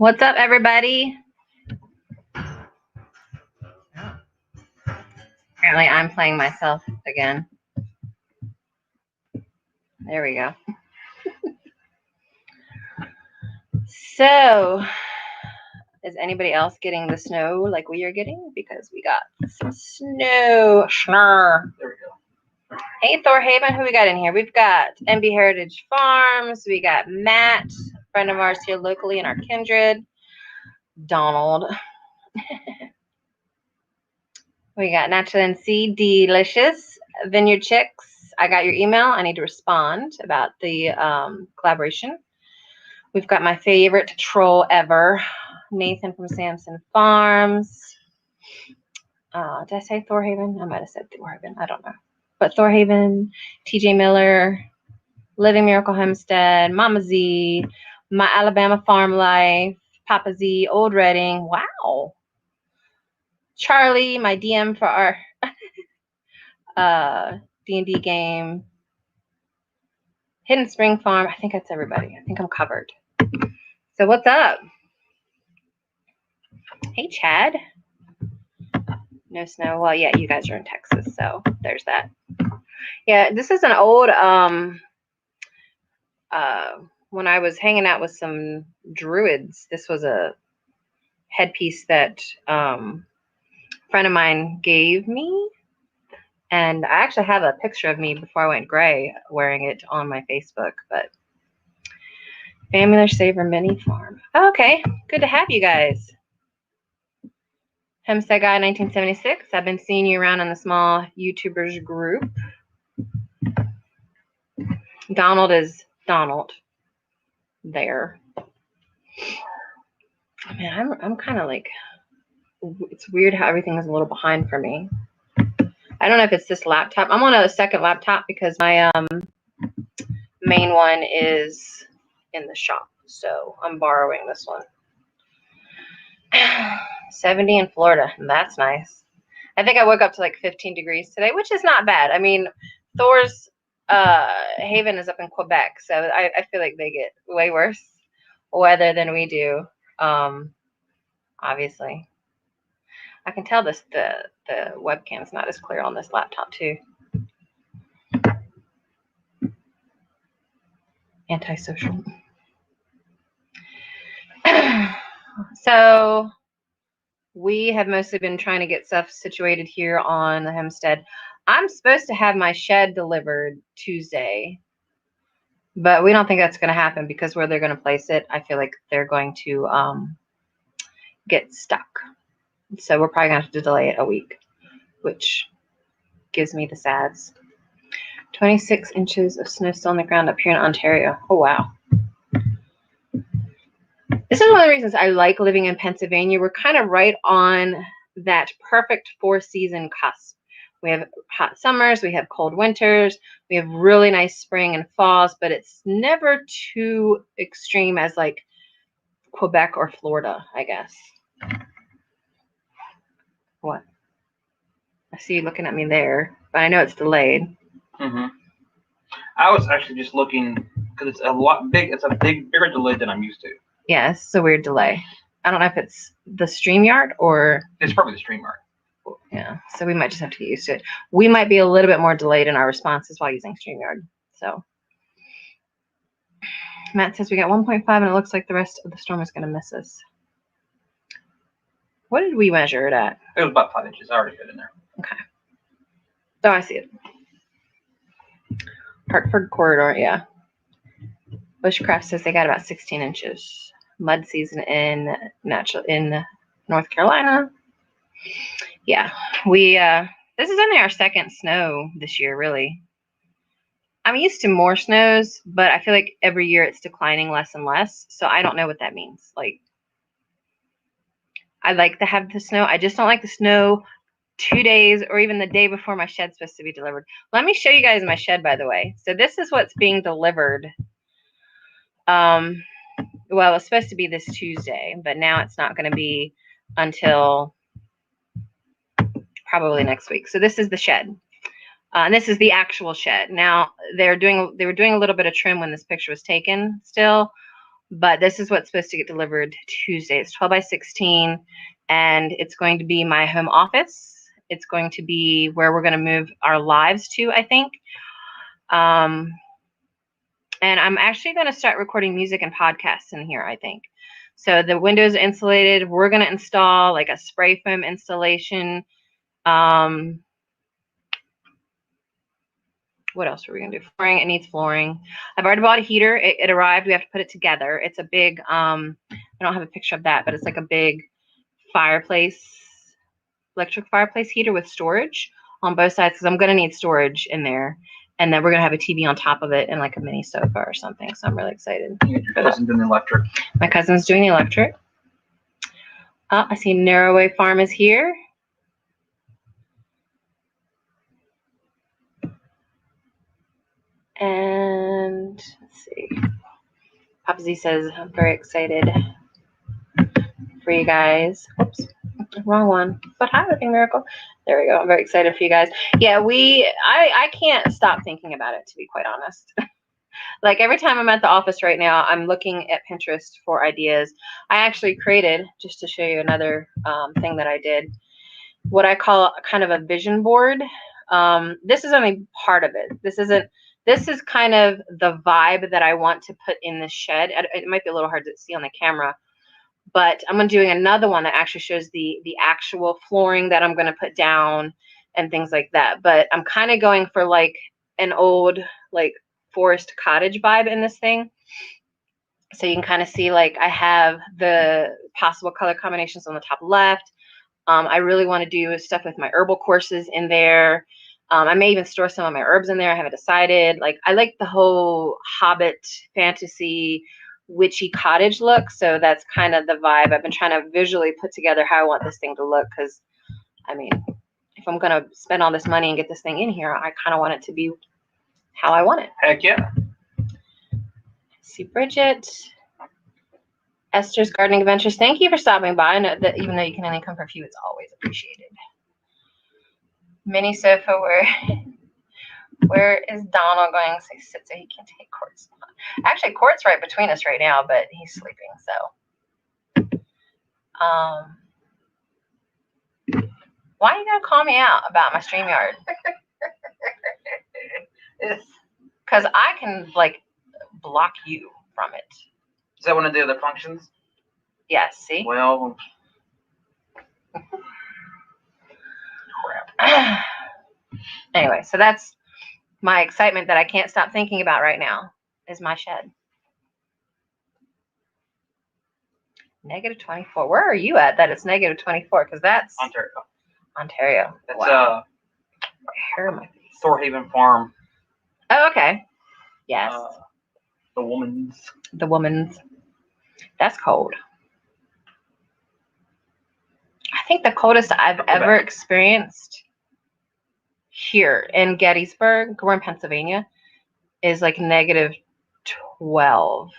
What's up, everybody? Apparently, I'm playing myself again. There we go. So, is anybody else getting the snow like we are getting? Because we got some snow. There we go. Hey, 𝙎𝙔𝙔𝙎, who we got in here? We've got MB Heritage Farms. We got Matt, a friend of ours here locally in our kindred. Donald. We got Natural and Sea Delicious. Vineyard Chicks. I got your email. I need to respond about the collaboration. We've got my favorite troll ever, Nathan from Samson Farms. Did I say 𝙎𝙔𝙔𝙎? I might have said 𝙎𝙔𝙔𝙎. I don't know. But 𝙎𝙔𝙔𝙎, TJ Miller, Living Miracle Homestead, Mama Z, My Alabama Farm Life, Papa Z, Old Redding. Wow. Charlie, my DM for our D&D game. Hidden Spring Farm. I think that's everybody. I think I'm covered. So what's up? Hey, Chad. No snow. Well, yeah, you guys are in Texas, so there's that. Yeah, this is an old when I was hanging out with some druids, this was a headpiece that a friend of mine gave me. And I actually have a picture of me before I went gray wearing it on my Facebook. But Family Saver Mini Farm. Oh, okay, good to have you guys. Hempstead Guy 1976. I've been seeing you around in the small YouTubers group. Donald is Donald there. Man, I'm kind of like, it's weird how everything is a little behind for me. I don't know if it's this laptop. I'm on a second laptop because my main one is in the shop. So I'm borrowing this one. 70 in Florida. That's nice. I think I woke up to like 15 degrees today, which is not bad. I mean, Thor's Haven is up in Quebec, so I feel like they get way worse weather than we do. Obviously. I can tell the webcam's not as clear on this laptop too. Antisocial. So we have mostly been trying to get stuff situated here on the homestead. I'm supposed to have my shed delivered Tuesday, but we don't think that's going to happen because where they're going to place it, I feel like they're going to get stuck. So we're probably going to have to delay it a week, which gives me the sads. 26 inches of snow still on the ground up here in Ontario. Oh, wow. This is one of the reasons I like living in Pennsylvania. We're kind of right on that perfect four-season cusp. We have hot summers, we have cold winters, we have really nice spring and falls, but it's never too extreme as like Quebec or Florida, I guess. What? I see you looking at me there, but I know it's delayed. Mm-hmm. I was actually just looking because it's a lot big. It's a bigger delay than I'm used to. Yeah, it's a weird delay. I don't know if it's the StreamYard or... It's probably the StreamYard. Yeah, so we might just have to get used to it. We might be a little bit more delayed in our responses while using StreamYard. So Matt says we got 1.5 and it looks like the rest of the storm is going to miss us. What did we measure it at? It was about 5 inches. I already fit in there. Okay. Oh, I see it. Hartford Corridor, yeah. Bushcraft says they got about 16 inches. Mud season in North Carolina. Yeah, we this is only our second snow this year, really. I'm used to more snows, but I feel like every year it's declining less and less. So I don't know what that means. Like, I like to have the snow. I just don't like the snow 2 days or even the day before my shed's supposed to be delivered. Let me show you guys my shed, by the way. So this is what's being delivered. Well, it's supposed to be this Tuesday, but now it's not going to be until probably next week. So this is the shed. And this is the actual shed. Now they were doing a little bit of trim when this picture was taken still, but this is what's supposed to get delivered Tuesday. It's 12 by 16, and it's going to be my home office. It's going to be where we're going to move our lives to, I think. And I'm actually going to start recording music and podcasts in here, I think. So the windows are insulated. We're going to install like a spray foam installation. What else are we going to do? Flooring. It needs flooring. I've already bought a heater. It arrived. We have to put it together. It's a big, I don't have a picture of that, but it's like a big fireplace, electric fireplace heater with storage on both sides, because I'm going to need storage in there. And then we're going to have a TV on top of it and like a mini sofa or something. So I'm really excited. Your cousin's doing the electric. My cousin's doing the electric. I see Narrowway Farm is here. And let's see. Papa Z says, I'm very excited for you guys. Oops, wrong one. But hi, Living Miracle. There we go. I'm very excited for you guys. Yeah, I can't stop thinking about it, to be quite honest. Like every time I'm at the office right now, I'm looking at Pinterest for ideas. I actually created, just to show you another thing that I did, what I call kind of a vision board. This is only part of it. This is kind of the vibe that I want to put in this shed. It might be a little hard to see on the camera, but I'm doing another one that actually shows the actual flooring that I'm going to put down and things like that. But I'm kind of going for like an old like forest cottage vibe in this thing. So you can kind of see like I have the possible color combinations on the top left. I really want to do stuff with my herbal courses in there. I may even store some of my herbs in there. I haven't decided. Like I like the whole Hobbit fantasy witchy cottage look. So that's kind of the vibe. I've been trying to visually put together how I want this thing to look. Because, I mean, if I'm going to spend all this money and get this thing in here, I kind of want it to be how I want it. Heck yeah. See Bridget. Esther's Gardening Adventures. Thank you for stopping by. I know that even though you can only come for a few, it's always appreciated. Mini sofa, where is Donald going to sit so he can take Court's spot? Actually, Court's right between us right now, but he's sleeping, so. Why are you going to call me out about my StreamYard? Because I can, like, block you from it. Is that one of the other functions? Yes, see? Well, crap. Anyway, so that's my excitement that I can't stop thinking about right now is my shed. -24. Where are you at that it's -24? Because that's Ontario. That's wow. Hair in my face. 𝙎𝙬𝙔𝙎 Farm. Oh, okay. Yes. The woman's. That's cold. I think the coldest I've ever experienced here in Gettysburg, we're in Pennsylvania, is like -12.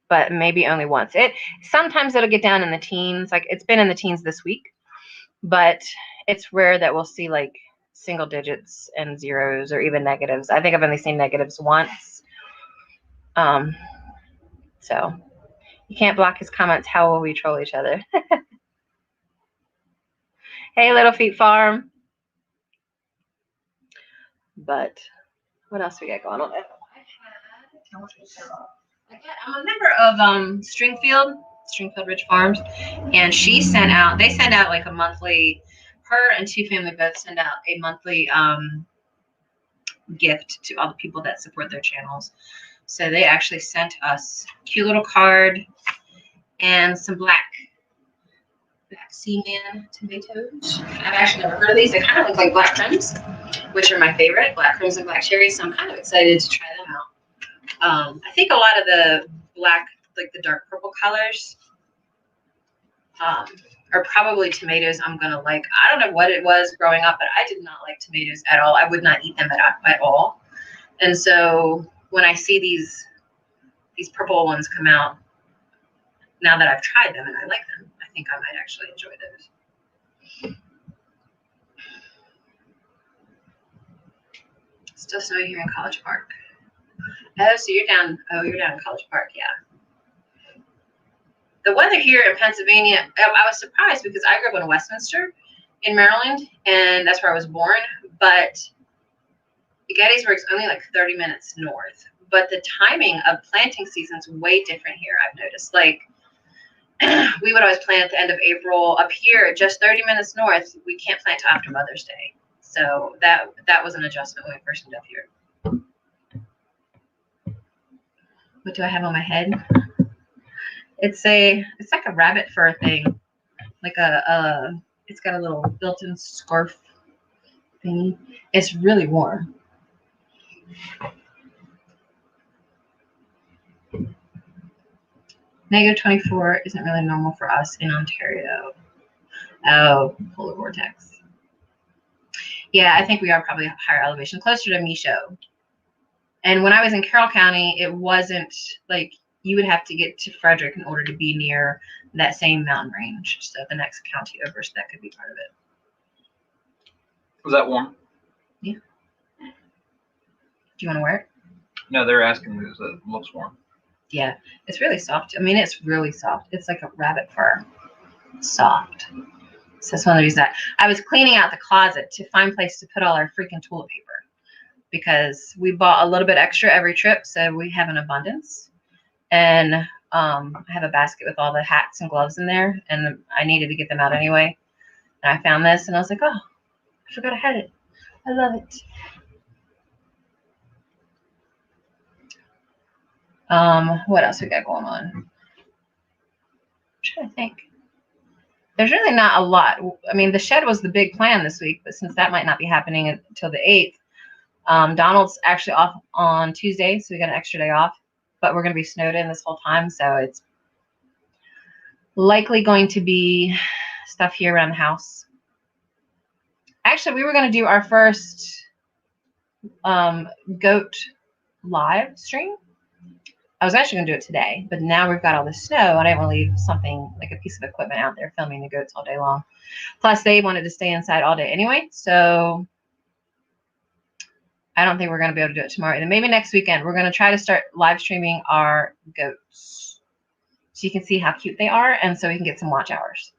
But maybe only once. Sometimes it'll get down in the teens. Like it's been in the teens this week, but it's rare that we'll see like single digits and zeros or even negatives. I think I've only seen negatives once. So you can't block his comments. How will we troll each other? Hey, Little Feet Farm. But what else we got going on? I'm a member of Stringfield Ridge Farms, and they send out like a monthly, her and Two Family both send out a monthly gift to all the people that support their channels. So they actually sent us a cute little card and some black Seaman tomatoes. I've actually never heard of these. They kind of look like black crumbs, which are my favorite, black crumbs and black cherries. So I'm kind of excited to try them out. I think a lot of the black, like the dark purple colors, are probably tomatoes I'm gonna like. I don't know what it was growing up, but I did not like tomatoes at all. I would not eat them at all. And so when I see these purple ones come out, now that I've tried them and I like them, I think I might actually enjoy those. Still snowy here in College Park. Oh, so you're down. Oh, you're down in College Park, yeah. The weather here in Pennsylvania, I was surprised because I grew up in Westminster in Maryland, and that's where I was born. But Gettysburg's only like 30 minutes north. But the timing of planting season's way different here, I've noticed. Like, we would always plant at the end of April. Up here, just 30 minutes north, we can't plant till after Mother's Day. So that was an adjustment when we first moved up here. What do I have on my head? It's like a rabbit fur thing. Like it's got a little built-in scarf thingy. It's really warm. -24 isn't really normal for us in Ontario. Oh, polar vortex. Yeah, I think we are probably higher elevation, closer to Michaud. And when I was in Carroll County, it wasn't like you would have to get to Frederick in order to be near that same mountain range. So the next county over, so that could be part of it. Was that warm? Yeah. Do you want to wear it? No, they're asking because it looks warm. Yeah, it's really soft. I mean, it's really soft. It's like a rabbit fur. Soft. So that's one of the reasons that I was cleaning out the closet to find a place to put all our freaking toilet paper, because we bought a little bit extra every trip, so we have an abundance. And I have a basket with all the hats and gloves in there, and I needed to get them out anyway. And I found this, and I was like, oh, I forgot I had it. I love it. What else we got going on? I'm trying to think. There's really not a lot. I mean, the shed was the big plan this week, but since that might not be happening until the 8th, Donald's actually off on Tuesday, so we got an extra day off. But we're going to be snowed in this whole time, so it's likely going to be stuff here around the house. Actually, we were going to do our first goat live stream. I was actually going to do it today, but now we've got all the snow, and I didn't want to leave something like a piece of equipment out there filming the goats all day long. Plus, they wanted to stay inside all day anyway, so I don't think we're going to be able to do it tomorrow. And maybe next weekend, we're going to try to start live streaming our goats so you can see how cute they are, and so we can get some watch hours.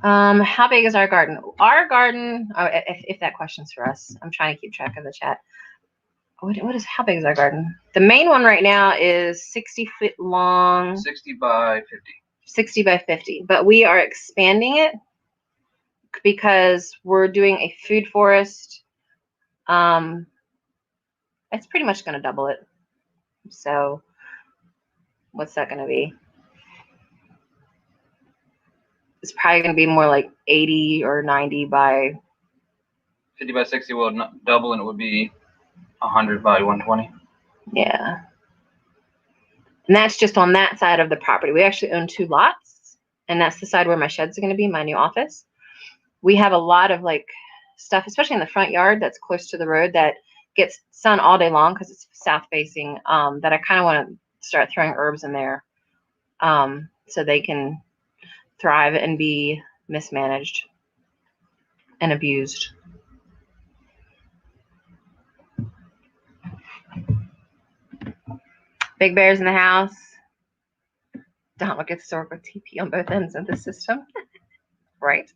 How big is our garden? Our garden, oh, if that question's for us, I'm trying to keep track of the chat. How big is our garden? The main one right now is 60 feet long. 60 by 50. 60 by 50, but we are expanding it because we're doing a food forest. It's pretty much going to double it. So what's that going to be? It's probably going to be more like 80 or 90 by 50 by 60 will not double, and it would be 100 by 120. Yeah. And that's just on that side of the property. We actually own 2 lots, and that's the side where my shed's going to be, my new office. We have a lot of like stuff, especially in the front yard that's close to the road, that gets sun all day long because it's south facing, that I kind of want to start throwing herbs in there so they can thrive and be mismanaged and abused. Big Bear's in the house. Donald gets to work with TP on both ends of the system. Right.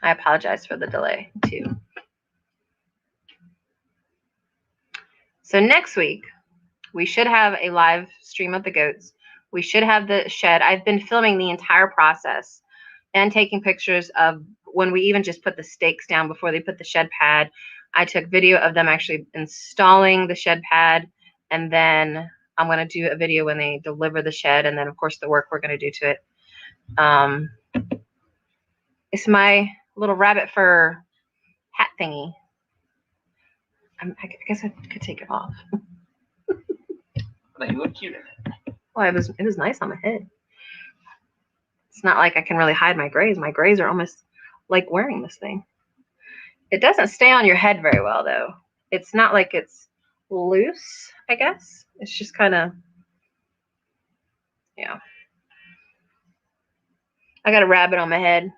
I apologize for the delay too. So next week, we should have a live stream of the goats. We should have the shed. I've been filming the entire process and taking pictures of when we even just put the stakes down before they put the shed pad. I took video of them actually installing the shed pad, and then I'm going to do a video when they deliver the shed, and then of course the work we're going to do to it. It's my little rabbit fur hat thingy. I guess I could take it off. I think you look cute in it. Well, it was nice on my head. It's not like I can really hide my grays. My grays are almost like wearing this thing. It doesn't stay on your head very well, though. It's not like it's loose, I guess. It's just kind of, yeah. I got a rabbit on my head.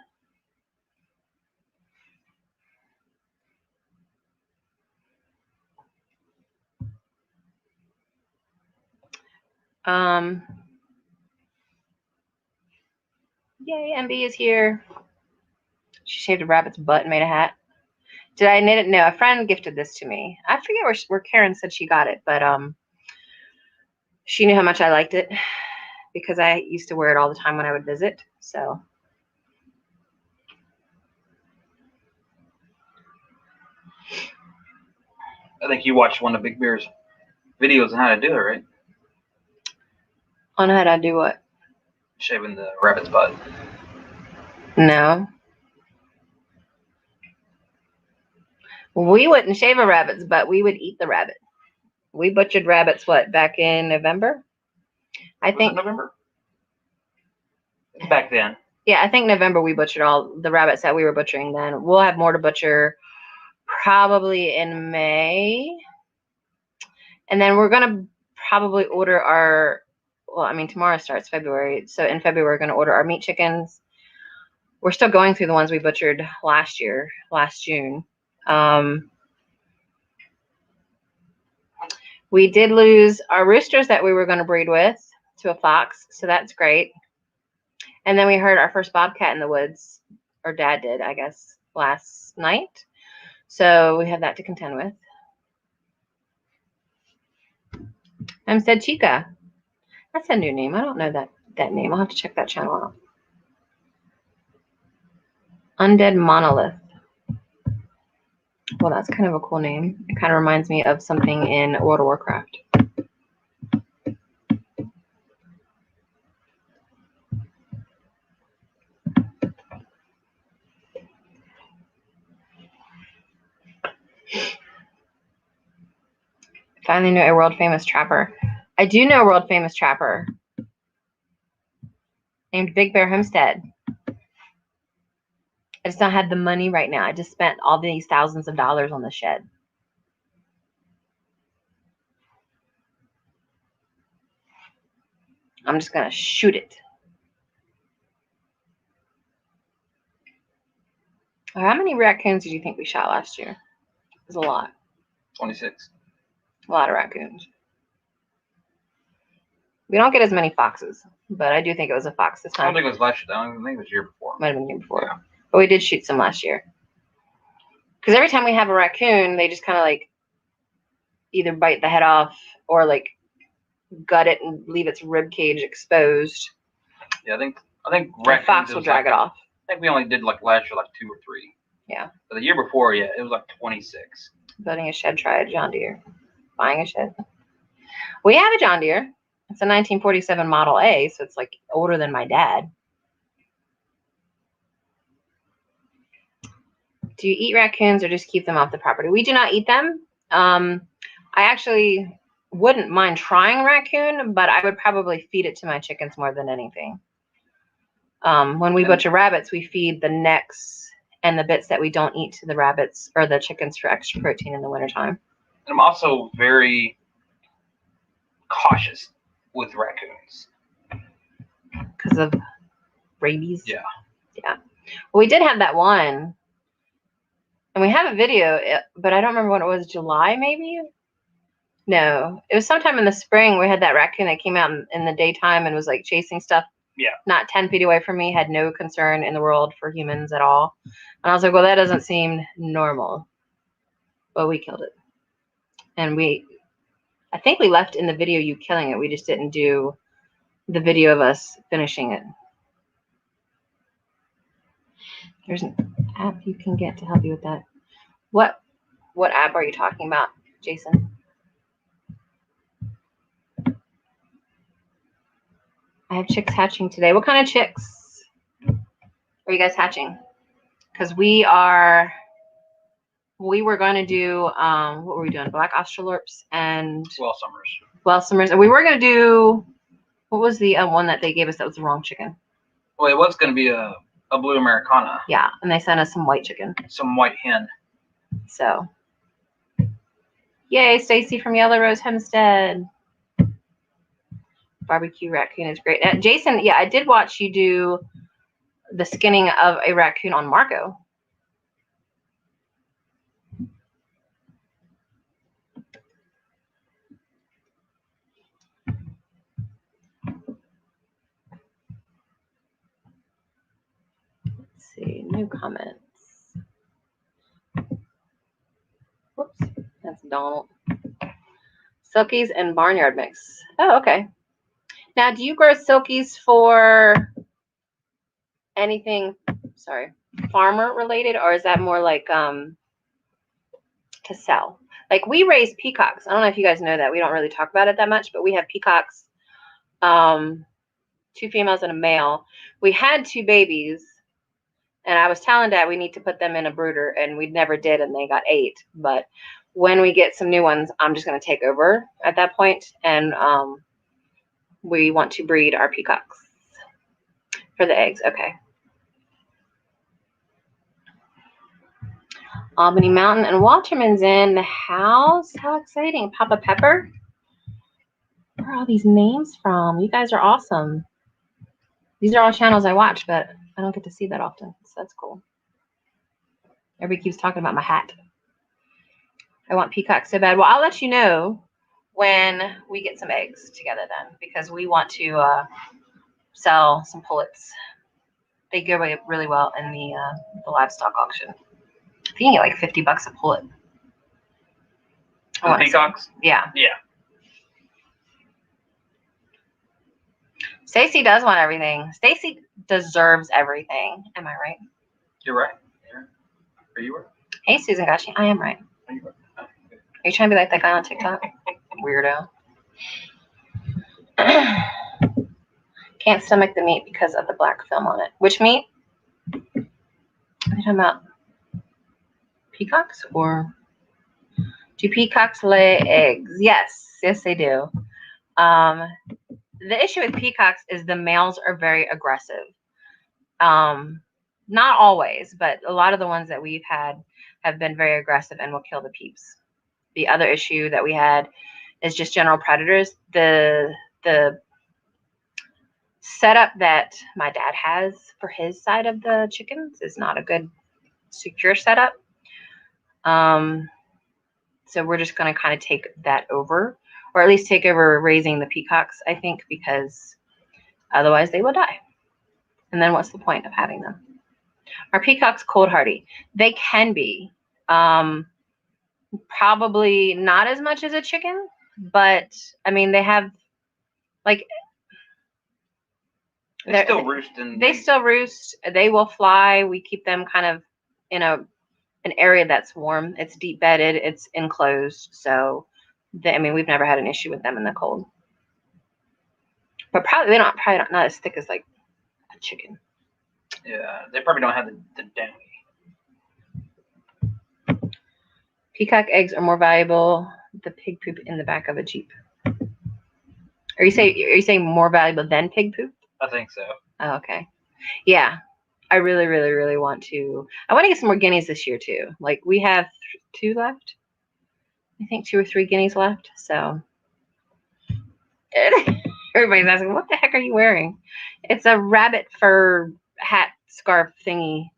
Yay, MB is here. She shaved a rabbit's butt and made a hat. Did I knit it? No, a friend gifted this to me. I forget where Karen said she got it, but she knew how much I liked it because I used to wear it all the time when I would visit. So I think you watched one of Big Bear's videos on how to do it, right? On how to do what? Shaving the rabbit's butt. No. We wouldn't shave a rabbit's butt. We would eat the rabbit. We butchered rabbits, what, back in November? I think November? Back then. Yeah, I think November we butchered all the rabbits that we were butchering then. We'll have more to butcher probably in May. And then we're going to probably order our, well, I mean, tomorrow starts February. So in February, we're going to order our meat chickens. We're still going through the ones we butchered last June. We did lose our roosters that we were going to breed with to a fox, so that's great. And then we heard our first bobcat in the woods, or Dad did, I guess, last night. So we have that to contend with. Said Chica. That's a new name. I don't know that name. I'll have to check that channel out. Undead Monolith. Well, that's kind of a cool name. It kind of reminds me of something in World of Warcraft. Finally know a world famous trapper. I do know a world famous trapper named Big Bear Homestead. I just don't have the money right now. I just spent all these thousands of dollars on the shed. I'm just going to shoot it. How many raccoons did you think we shot last year? It was a lot. 26. A lot of raccoons. We don't get as many foxes, but I do think it was a fox this time. I don't think it was last year. I think it was the year before. Might have been the year before. Yeah. But we did shoot some last year. Because every time we have a raccoon, they just kind of like either bite the head off or like gut it and leave its rib cage exposed. Yeah, I think raccoons. The fox will drag it off. I think we only did like last year like 2 or 3. Yeah. But the year before, yeah, it was like 26. Building a shed, try a John Deere. Buying a shed. We have a John Deere. It's a 1947 Model A, so it's like older than my dad. Do you eat raccoons or just keep them off the property? We do not eat them. I actually wouldn't mind trying raccoon, but I would probably feed it to my chickens more than anything. When we butcher rabbits, we feed the necks and the bits that we don't eat to the rabbits or the chickens for extra protein in the wintertime. And I'm also very cautious with raccoons. Because of rabies? Yeah. Yeah. Well, we did have that one. And we have a video, but I don't remember when it was. July, maybe? No. It was sometime in the spring. We had that raccoon that came out in the daytime and was like chasing stuff. Yeah. Not 10 feet away from me, had no concern in the world for humans at all. And I was like, well, that doesn't seem normal. Well, we killed it. And I think we left in the video you killing it. We just didn't do the video of us finishing it. There's an app you can get to help you with that. What app are you talking about, Jason? I have chicks hatching today. What kind of chicks are you guys hatching? Because we were going to do, what were we doing? Black Australorps and Welsumers. And we were going to do, what was the one that they gave us that was the wrong chicken? Well, it was going to be a blue Americana. Yeah, and they sent us some white chicken. Some white hen. So, yay, Stacy from Yellow Rose Hempstead. Barbecue raccoon is great. Jason, yeah, I did watch you do the skinning of a raccoon on Marco. Let's see, new comments. Whoops, that's Donald. Silkies and barnyard mix. Oh, okay. Now, do you grow silkies for anything, sorry, farmer related, or is that more like to sell? Like we raise peacocks. I don't know if you guys know that. We don't really talk about it that much, but we have peacocks, 2 females and a male. We had 2 babies, and I was telling Dad we need to put them in a brooder, and we never did, and they got 8. But when we get some new ones, I'm just going to take over at that point, and we want to breed our peacocks for the eggs. Okay. Albany Mountain and Waterman's in the house. How exciting. Papa Pepper. Where are all these names from? You guys are awesome. These are all channels I watch, but I don't get to see that often. So that's cool. Everybody keeps talking about my hat. I want peacocks so bad. Well, I'll let you know when we get some eggs together then, because we want to sell some pullets. They go away really well in the livestock auction. I think you get like $50 a pullet. The peacocks? Yeah. Yeah. Stacy does want everything. Stacy deserves everything. Am I right? You're right. Are you right? Hey, Susan Gachi. I am right. Are you right? Are you trying to be like that guy on TikTok? Weirdo. Can't stomach the meat because of the black film on it. Which meat? Are you talking about peacocks, or do peacocks lay eggs? Yes, they do. The issue with peacocks is the males are very aggressive. Not always, but a lot of the ones that we've had have been very aggressive and will kill the peeps. The other issue that we had is just general predators. The setup that my dad has for his side of the chickens is not a good secure setup. So we're just going to kind of take that over, or at least take over raising the peacocks, I think, because otherwise they will die. And then what's the point of having them? Are peacocks cold hardy? They can be. Probably not as much as a chicken, but I mean, they have like they still roost. They still roost. They will fly. We keep them kind of in an area that's warm. It's deep bedded. It's enclosed. So, I mean, we've never had an issue with them in the cold. But probably not as thick as like a chicken. Yeah, they probably don't have the downy. Peacock eggs are more valuable than pig poop in the back of a Jeep. Are you saying more valuable than pig poop? I think so. Oh, okay. Yeah. I really, really, really want to. I want to get some more guineas this year too. Like we have 2 left. I think 2 or 3 guineas left. So everybody's asking, what the heck are you wearing? It's a rabbit fur hat scarf thingy.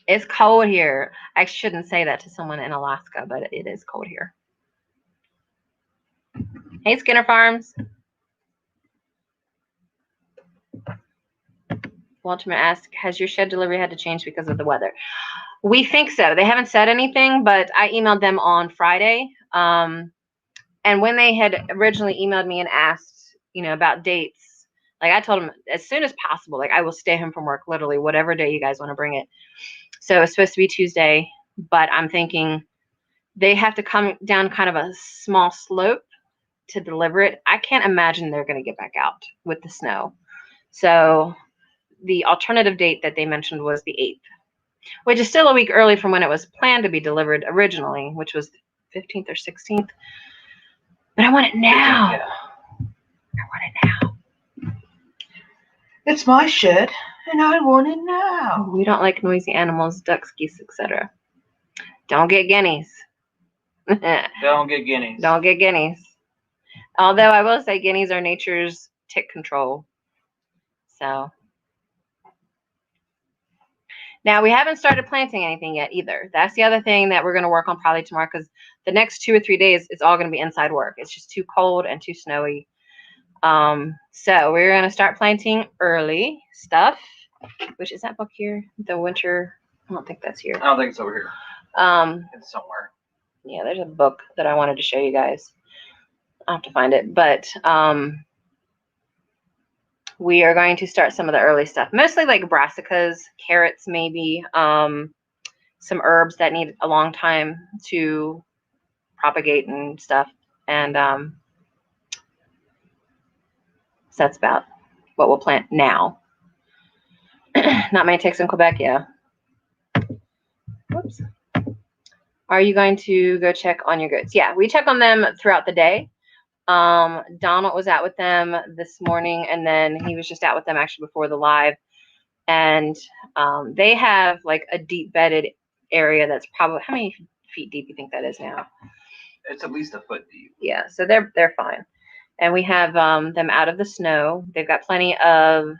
It's cold here. I shouldn't say that to someone in Alaska, but it is cold here. Hey, Skinner Farms. Walterman asked, has your shed delivery had to change because of the weather? We think so. They haven't said anything, but I emailed them on Friday. And when they had originally emailed me and asked, about dates, like I told them as soon as possible, like I will stay home from work, literally whatever day you guys want to bring it. So it's supposed to be Tuesday, but I'm thinking they have to come down kind of a small slope to deliver it. I can't imagine they're going to get back out with the snow. So the alternative date that they mentioned was the 8th, which is still a week early from when it was planned to be delivered originally, which was 15th or 16th. But I want it now. Yeah. I want it now. It's my shed, and I want it now. We don't like noisy animals, ducks, geese, etc. Don't get guineas. Don't get guineas. Don't get guineas. Although I will say guineas are nature's tick control. So now we haven't started planting anything yet either. That's the other thing that we're going to work on probably tomorrow, because the next 2 or 3 days it's all going to be inside work. It's just too cold and too snowy. So we're going to start planting early stuff, which is that book here, the winter. I don't think that's here. I don't think it's over here. It's somewhere. Yeah, there's a book that I wanted to show you guys. I'll have to find it, but we are going to start some of the early stuff, mostly like brassicas, carrots, maybe some herbs that need a long time to propagate and stuff. And so that's about what we'll plant now. Not many ticks in Quebec, yeah. Whoops. Are you going to go check on your goats? Yeah, we check on them throughout the day. Donald was out with them this morning, and then he was just out with them actually before the live. And they have like a deep bedded area that's probably, how many feet deep do you think that is now? It's at least a foot deep. Yeah, so they're fine. And we have them out of the snow. They've got plenty of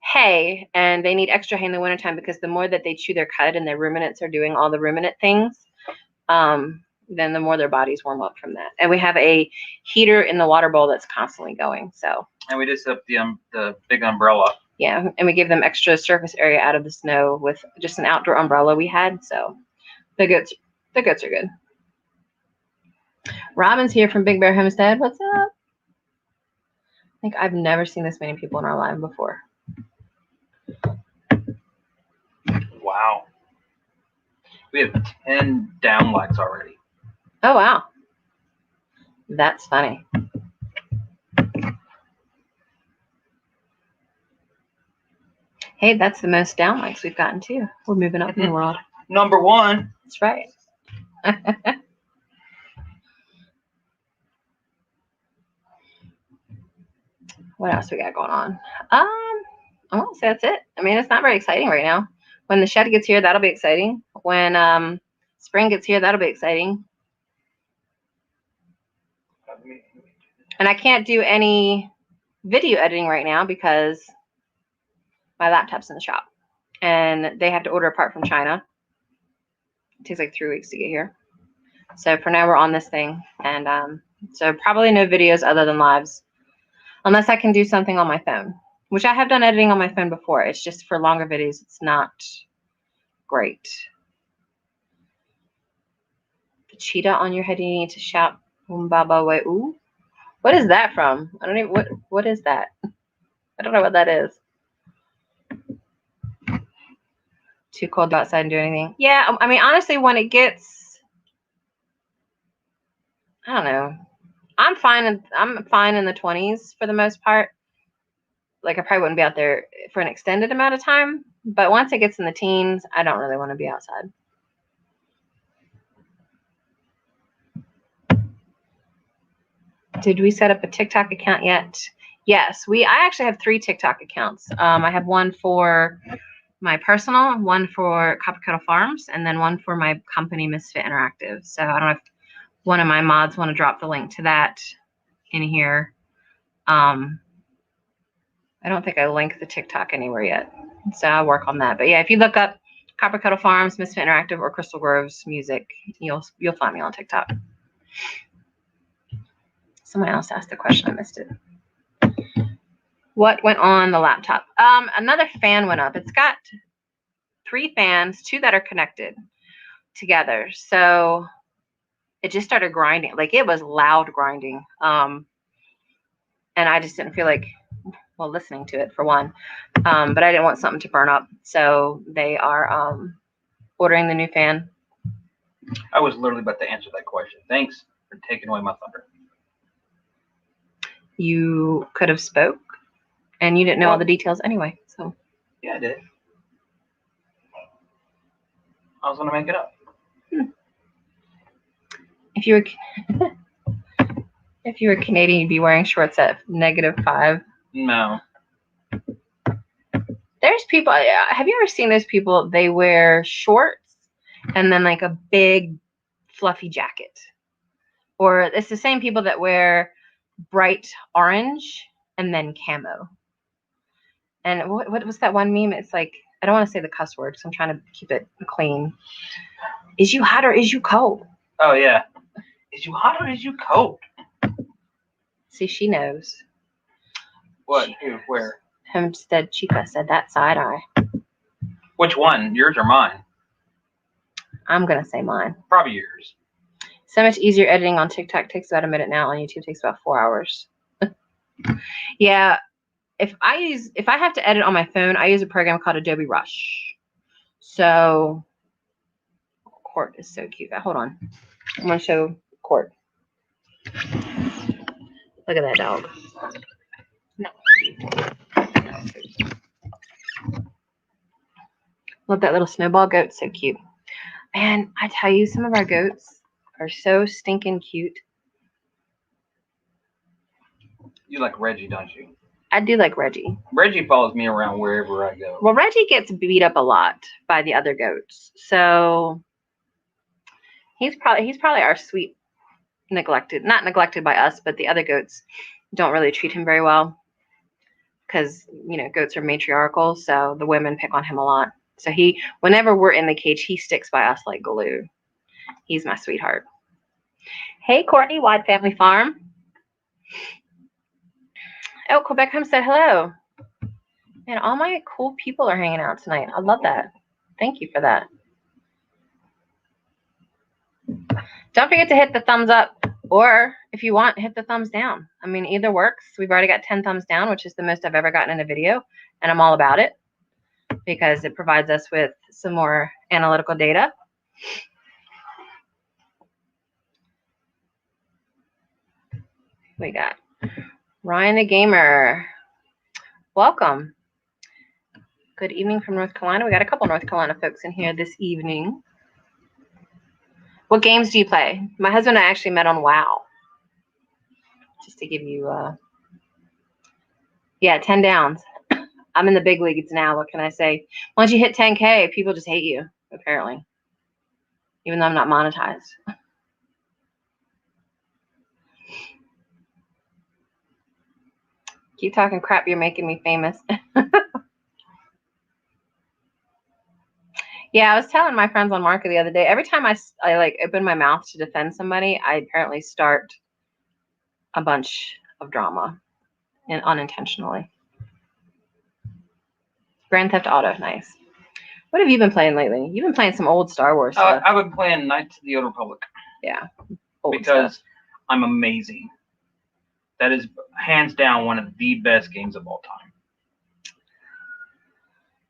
hay, and they need extra hay in the wintertime because the more that they chew their cud and their ruminants are doing all the ruminant things, then the more their bodies warm up from that. And we have a heater in the water bowl that's constantly going. So. And we just up the big umbrella. Yeah, and we give them extra surface area out of the snow with just an outdoor umbrella we had. So the goats are good. Robin's here from Big Bear Homestead. What's up? I think I've never seen this many people in our live before. Wow. We have 10 down likes already. Oh, wow. That's funny. Hey, that's the most down likes we've gotten too. We're moving up in the world. Number 1. That's right. What else we got going on? I won't say that's it. I mean, it's not very exciting right now. When the shed gets here, that'll be exciting. When spring gets here, that'll be exciting. And I can't do any video editing right now because my laptop's in the shop and they have to order a part from China. It takes like 3 weeks to get here. So for now, we're on this thing. And so probably no videos other than lives, unless I can do something on my phone, which I have done editing on my phone before. It's just for longer videos, it's not great. The cheetah on your head, you need to shout, Baba way ooh. What is that from? I don't even, what is that? I don't know what that is. Too cold to go outside and do anything. Yeah, I mean, honestly, when it gets, I don't know. I'm fine in the 20s for the most part. Like, I probably wouldn't be out there for an extended amount of time. But once it gets in the teens, I don't really want to be outside. Did we set up a TikTok account yet? Yes, I actually have 3 TikTok accounts. I have one for my personal, one for Kettle Farms, and then one for my company, Misfit Interactive. So I don't know if one of my mods want to drop the link to that in here. I don't think I linked the TikTok anywhere yet, so I'll work on that. But yeah, if you look up Kettle Farms, Misfit Interactive, or Crystal Groves Music, you'll find me on TikTok. Someone else asked a question. I missed it. What went on the laptop? Another fan went up. It's got 3 fans, 2 that are connected together. So it just started grinding. Like, it was loud grinding. And I just didn't feel like, well, listening to it for one. But I didn't want something to burn up. So they are ordering the new fan. I was literally about to answer that question. Thanks for taking away my thunder. You could have spoke, and you didn't know all the details anyway. So yeah, I did. I was going to make it up. If you were Canadian, you'd be wearing shorts at -5. No. There's people. Have you ever seen those people? They wear shorts and then like a big fluffy jacket, or it's the same people that wear bright orange and then camo. And what was that one meme? It's like, I don't want to say the cuss word because I'm trying to keep it clean. Is you hot or is you cold? Oh, yeah. Is you hot or is you cold? See, she knows. What? Who? Where? Homestead Chica said that side eye. Which one? Yours or mine? I'm going to say mine. Probably yours. So much easier editing on TikTok. Takes about a minute now. On YouTube takes about 4 hours. Yeah. If I have to edit on my phone, I use a program called Adobe Rush. So Court is so cute. Hold on. I'm going to show Court. Look at that dog. No. Look, that little snowball goat, so cute. Man, I tell you, some of our goats are so stinking cute. You like Reggie, don't you? I do like Reggie. Reggie follows me around wherever I go. Well, Reggie gets beat up a lot by the other goats. So he's probably our sweet neglected, not neglected by us, but the other goats don't really treat him very well because, you know, goats are matriarchal, so the women pick on him a lot. So whenever we're in the cage, he sticks by us like glue. He's my sweetheart. Hey, Courtney, Wide Family Farm. Oh, Quebec Home said hello. Man, all my cool people are hanging out tonight. I love that. Thank you for that. Don't forget to hit the thumbs up, or if you want, hit the thumbs down. I mean, either works. We've already got 10 thumbs down, which is the most I've ever gotten in a video, and I'm all about it because it provides us with some more analytical data. We got Ryan the Gamer. Welcome. Good evening from North Carolina. We got a couple North Carolina folks in here this evening. What games do you play? My husband and I actually met on WoW. Just to give you, yeah, 10 downs. I'm in the big leagues now. What can I say? Once you hit 10K, people just hate you, apparently. Even though I'm not monetized. Keep talking crap. You're making me famous. Yeah, I was telling my friends on Market the other day, every time I like open my mouth to defend somebody, I apparently start a bunch of drama and unintentionally. Grand Theft Auto, nice. What have you been playing lately? You've been playing some old Star Wars stuff. I've been playing Knights of the Old Republic. Yeah. Because stuff. I'm amazing. That is hands down one of the best games of all time.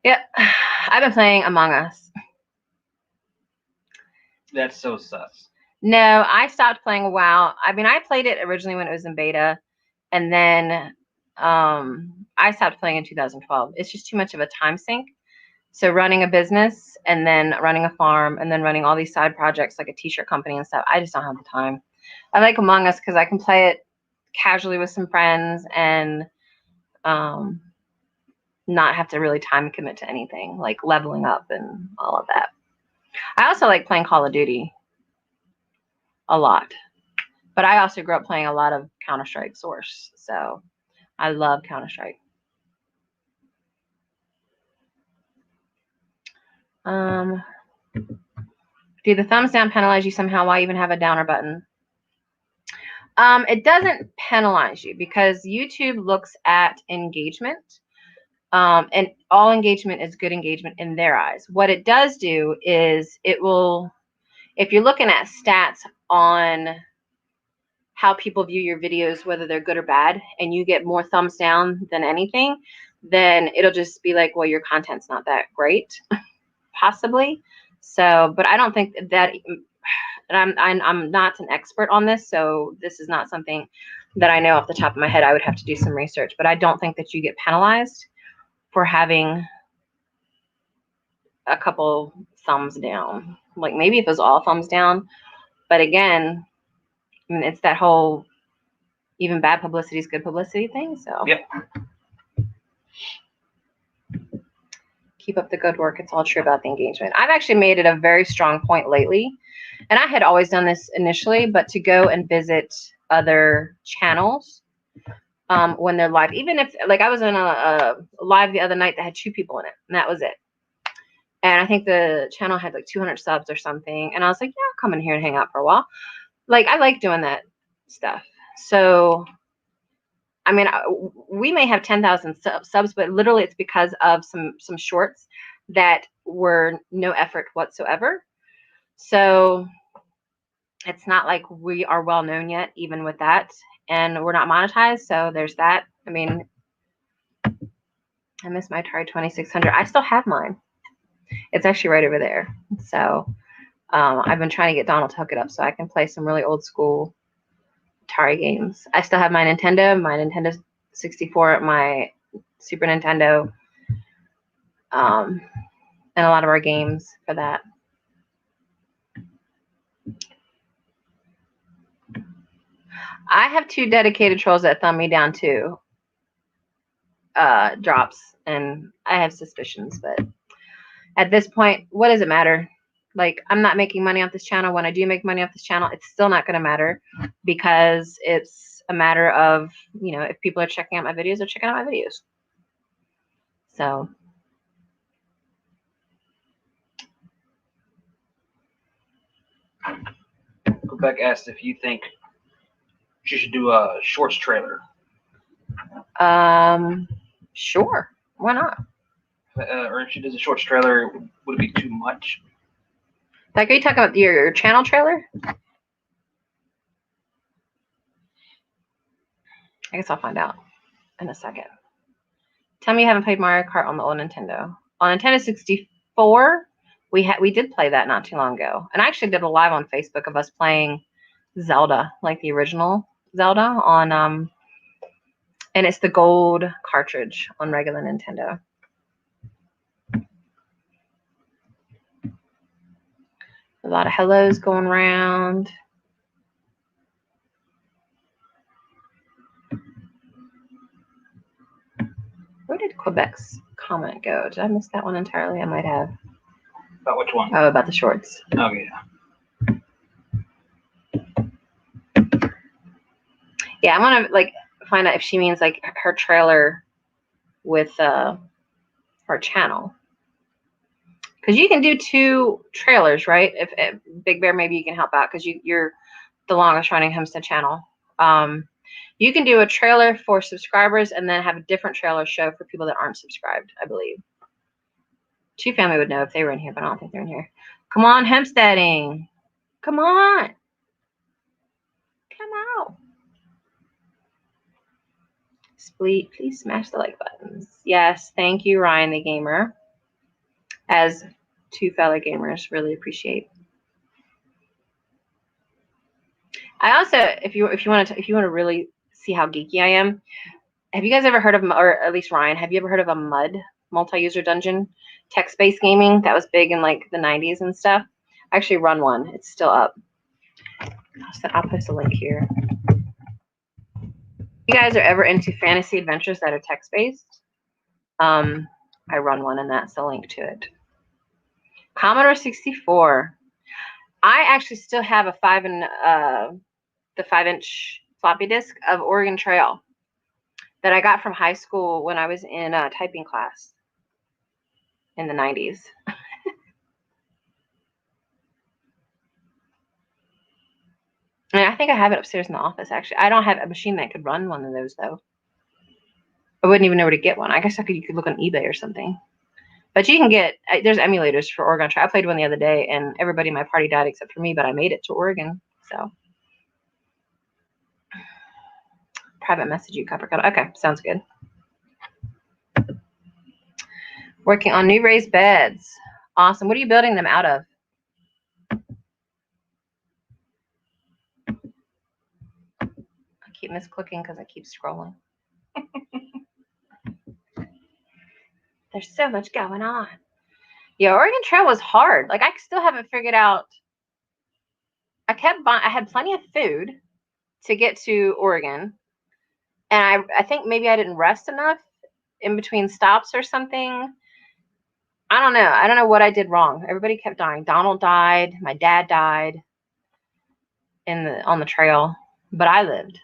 Yep. I've been playing Among Us. That's so sus. No, I stopped playing WoW. I mean, I played it originally when it was in beta, and then I stopped playing in 2012. It's just too much of a time sink. So running a business and then running a farm and then running all these side projects like a t-shirt company and stuff, I just don't have the time. I like Among Us because I can play it casually with some friends and not have to really time commit to anything, like leveling up and all of that. I also like playing Call of Duty a lot, but I also grew up playing a lot of Counter-Strike Source, so I love Counter-Strike. Do the thumbs down penalize you somehow? Why even have a downer button? It doesn't penalize you because YouTube looks at engagement. And all engagement is good engagement in their eyes. What it does do is it will, if you're looking at stats on how people view your videos, whether they're good or bad, and you get more thumbs down than anything, then it'll just be like, well, your content's not that great, possibly. So, but I don't think that, and I'm not an expert on this, so this is not something that I know off the top of my head. I would have to do some research, but I don't think that you get penalized for having a couple thumbs down. Like maybe if it was all thumbs down, but again, I mean, it's that whole even bad publicity is good publicity thing. So yep. Keep up the good work. It's all true about the engagement. I've actually made it a very strong point lately, and I had always done this initially, but to go and visit other channels when they're live. Even if, like, I was in a live the other night that had 2 people in it, and that was it. And I think the channel had like 200 subs or something. And I was like, yeah, I'll come in here and hang out for a while. Like, I like doing that stuff. So, I mean, we may have 10,000 subs, but literally it's because of some shorts that were no effort whatsoever. So it's not like we are well known yet, even with that. And we're not monetized. So there's that. I mean, I miss my Atari 2600. I still have mine. It's actually right over there. So I've been trying to get Donald to hook it up so I can play some really old school Atari games. I still have my Nintendo 64, my Super Nintendo, and a lot of our games for that. I have 2 dedicated trolls that thumb me down too. Drops, and I have suspicions, but at this point, what does it matter? Like, I'm not making money off this channel. When I do make money off this channel, it's still not going to matter, because it's a matter of, you know, if people are checking out my videos, they're checking out my videos. So Quebec asked if you think she should do a shorts trailer. Sure, why not? Or if she does a shorts trailer, would it be too much? Like, are you talking about your channel trailer? I guess I'll find out in a second. Tell me you haven't played Mario Kart on the old Nintendo. On Nintendo 64, we did play that not too long ago. And I actually did a live on Facebook of us playing Zelda, like the original Zelda on and it's the gold cartridge on regular Nintendo. A lot of hellos going around. Where did Quebec's comment go? Did I miss that one entirely? I might have. About which one? Oh, about the shorts. Oh, yeah. Yeah, I want to, like, find out if she means, like, her trailer with her channel. Because you can do 2 trailers, right? If Big Bear, maybe you can help out, because you're the longest running Hempstead channel. You can do a trailer for subscribers and then have a different trailer show for people that aren't subscribed, I believe. 2 Family would know if they were in here, but I don't think they're in here. Come on, Hempsteading. Come on. Come out. Spleet, please smash the like buttons. Yes, thank you, Ryan the Gamer. As 2 fellow gamers, really appreciate. I also, if you want to really see how geeky I am, have you guys ever heard of, or at least Ryan, have you ever heard of a MUD, multi-user dungeon, text-based gaming that was big in like the 90s and stuff? I actually run one. It's still up. I'll post a link here. If you guys are ever into fantasy adventures that are text-based, I run one, and that's the link to it. Commodore 64. I actually still have a 5-inch floppy disk of Oregon Trail that I got from high school when I was in typing class in the 90s. And I think I have it upstairs in the office, actually. I don't have a machine that could run one of those, though. I wouldn't even know where to get one. I guess you could look on eBay or something. But you can get, there's emulators for Oregon Trail. I played one the other day, and everybody in my party died except for me, but I made it to Oregon, so. Private message you, Coppercut. Okay, sounds good. Working on new raised beds. Awesome. What are you building them out of? I keep misclicking because I keep scrolling. There's so much going on. Yeah, Oregon Trail was hard. Like, I still haven't figured out. I had plenty of food to get to Oregon. And I think maybe I didn't rest enough in between stops or something. I don't know. I don't know what I did wrong. Everybody kept dying. Donald died. My dad died on the trail, but I lived.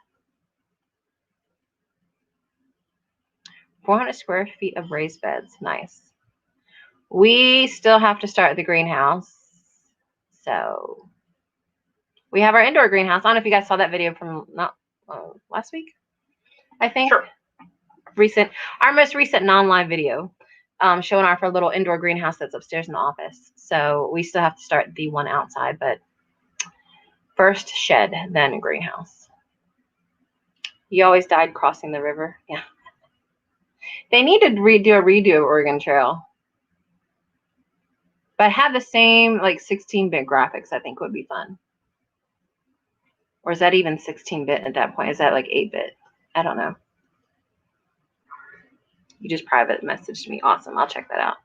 400 square feet of raised beds. Nice. We still have to start the greenhouse. So we have our indoor greenhouse. I don't know if you guys saw that video from last week, I think. Sure. Our most recent non-live video showing off our little indoor greenhouse that's upstairs in the office. So we still have to start the one outside, but first shed, then greenhouse. You always died crossing the river. Yeah. They need to redo of Oregon Trail. But have the same like 16-bit graphics, I think would be fun. Or is that even 16-bit at that point? Is that like 8-bit? I don't know. You just private messaged me. Awesome. I'll check that out.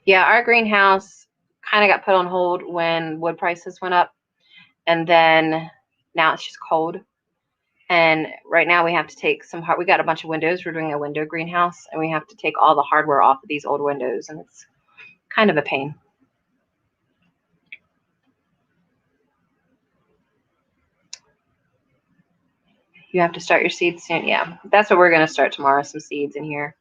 Yeah, our greenhouse kind of got put on hold when wood prices went up. And then now it's just cold. And right now we have to take we got a bunch of windows. We're doing a window greenhouse. And we have to take all the hardware off of these old windows. And it's kind of a pain. You have to start your seeds soon. Yeah, that's what we're going to start tomorrow. Some seeds in here.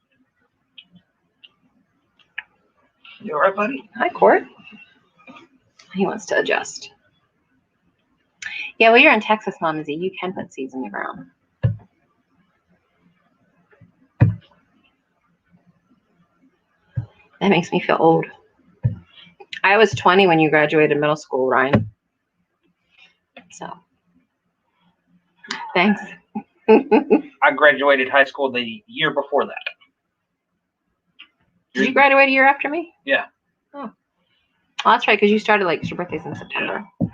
You all right, buddy? Hi, Court. He wants to adjust. Yeah, well, you're in Texas, Mama Z. You can put seeds in the ground. That makes me feel old. I was 20 when you graduated middle school, Ryan. So, thanks. I graduated high school the year before that. Did you graduate a year after me? Yeah. Oh, well, that's right, because you started like your birthday's in September. Yeah.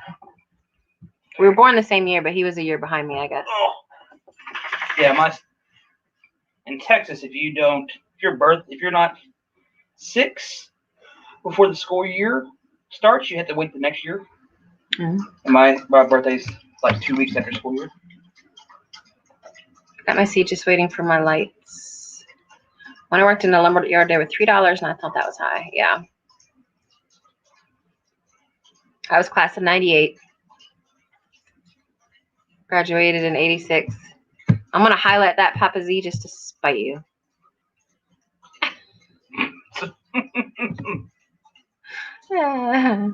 We were born the same year, but he was a year behind me, I guess. Oh. Yeah, in Texas, if you're not 6 before the school year starts, you have to wait the next year. Mm-hmm. And my birthday's like 2 weeks after school year. Got my seat, just waiting for my lights. When I worked in the lumber yard, they were $3, and I thought that was high. Yeah. I was class of 98. Graduated in 86. I'm going to highlight that, Papa Z, just to spite you. Yeah.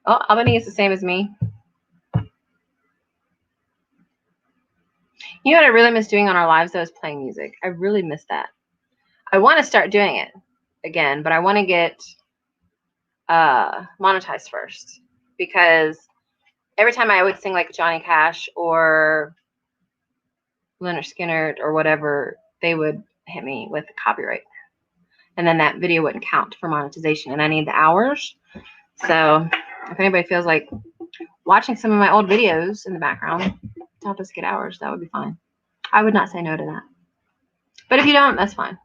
Oh, Albany is the same as me. You know what I really miss doing on our lives, though, is playing music. I really miss that. I want to start doing it again, but I want to get monetized first, because every time I would sing like Johnny Cash or Leonard Skinner or whatever, they would hit me with copyright. And then that video wouldn't count for monetization, and I need the hours. So if anybody feels like watching some of my old videos in the background to help us get hours, that would be fine. I would not say no to that. But if you don't, that's fine.